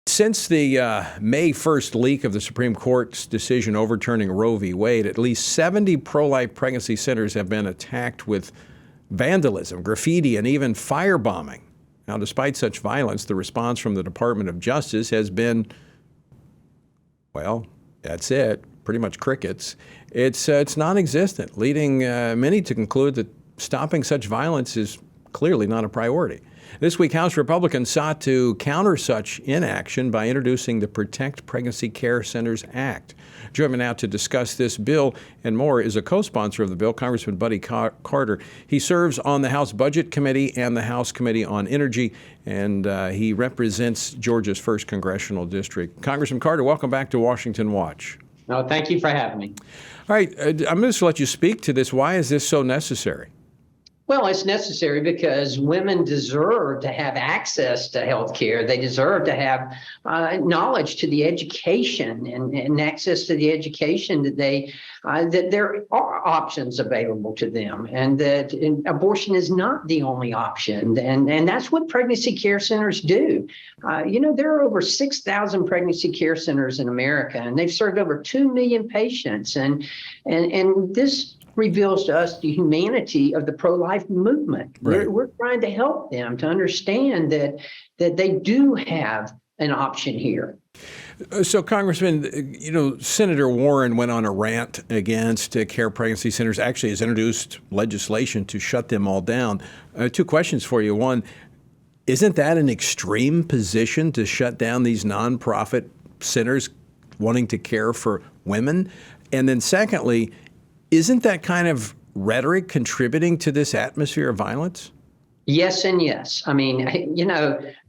Since the May 1st leak of the Supreme Court's decision overturning Roe v. Wade, at least 70 pro-life pregnancy centers have been attacked with vandalism, graffiti, and even firebombing. Now, despite such violence, the response from the Department of Justice has been, well, that's it, pretty much crickets. It's non-existent, leading many to conclude that stopping such violence is clearly not a priority. This week, House Republicans sought to counter such inaction by introducing the Protect Pregnancy Care Centers Act. Joining me now to discuss this bill and more is a co-sponsor of the bill, Congressman Buddy Carter. He serves on the House Budget Committee and the House Committee on Energy, and he represents Georgia's 1st Congressional District. Congressman Carter, welcome back to Washington Watch. No, thank you for having me. All right, I'm going to just let you speak to this. Why is this so necessary? Well, it's necessary because women deserve to have access to health care. They deserve to have knowledge to the education and access to the education that that there are options available to them, and that abortion is not the only option. And that's what pregnancy care centers do. There are over 6,000 pregnancy care centers in America, and they've served over 2 million patients. And this reveals to us the humanity of the pro-life movement. Right. We're trying to help them to understand that they do have an option here. So, Congressman, Senator Warren went on a rant against care pregnancy centers, actually has introduced legislation to shut them all down. 2 questions for you. One, isn't that an extreme position to shut down these nonprofit centers wanting to care for women? And then secondly, isn't that kind of rhetoric contributing to this atmosphere of violence? Yes and yes. I mean,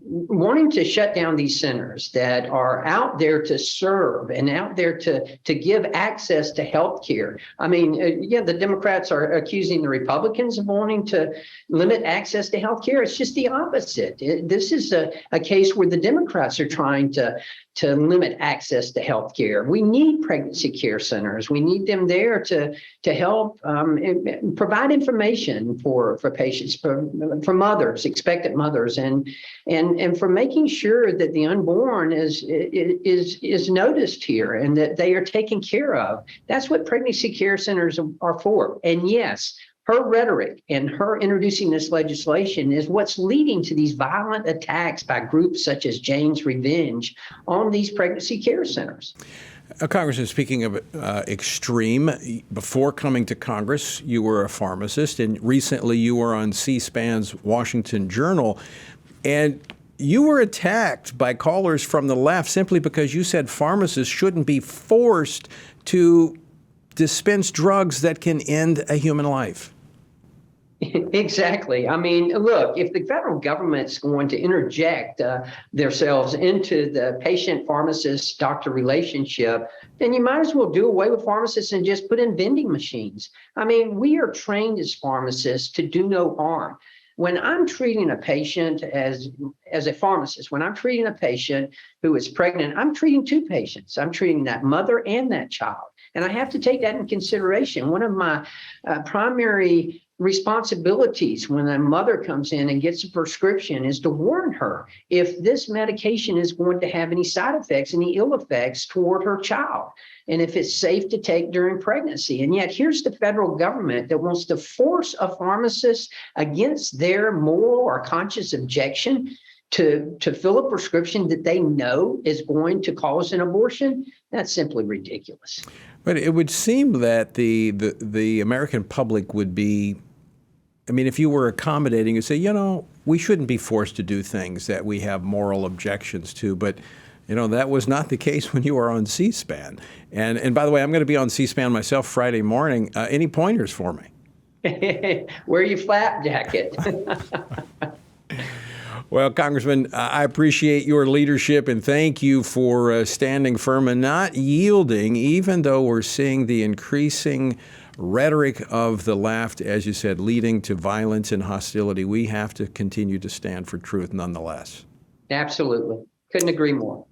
wanting to shut down these centers that are out there to serve and out there to give access to health care. I mean, the Democrats are accusing the Republicans of wanting to limit access to health care. It's just the opposite. This is a case where the Democrats are trying to limit access to health care. We need pregnancy care centers. We need them there to help provide information for patients, for mothers, expectant mothers, and for making sure that the unborn is noticed here and that they are taken care of. That's what pregnancy care centers are for. And yes, her rhetoric and her introducing this legislation is what's leading to these violent attacks by groups such as Jane's Revenge on these pregnancy care centers. Congressman, speaking of extreme, before coming to Congress, you were a pharmacist, and recently you were on C-SPAN's Washington Journal, and you were attacked by callers from the left simply because you said pharmacists shouldn't be forced to dispense drugs that can end a human life. Exactly. I mean, look, if the federal government's going to interject themselves into the patient-pharmacist-doctor relationship, then you might as well do away with pharmacists and just put in vending machines. I mean, we are trained as pharmacists to do no harm. When I'm treating a patient as a pharmacist, when I'm treating a patient who is pregnant, I'm treating 2 patients. I'm treating that mother and that child. And I have to take that in consideration. One of my primary responsibilities when a mother comes in and gets a prescription is to warn her if this medication is going to have any side effects, any ill effects toward her child, and if it's safe to take during pregnancy. And yet here's the federal government that wants to force a pharmacist against their moral or conscious objection to fill a prescription that they know is going to cause an abortion. That's simply ridiculous. But it would seem that the American public would be, I mean, if you were accommodating, you'd say, we shouldn't be forced to do things that we have moral objections to. But, that was not the case when you were on C-SPAN. And by the way, I'm going to be on C-SPAN myself Friday morning. Any pointers for me? Wear your flap jacket. Well, Congressman, I appreciate your leadership and thank you for standing firm and not yielding, even though we're seeing the increasing rhetoric of the left, as you said, leading to violence and hostility. We have to continue to stand for truth nonetheless. Absolutely. Couldn't agree more.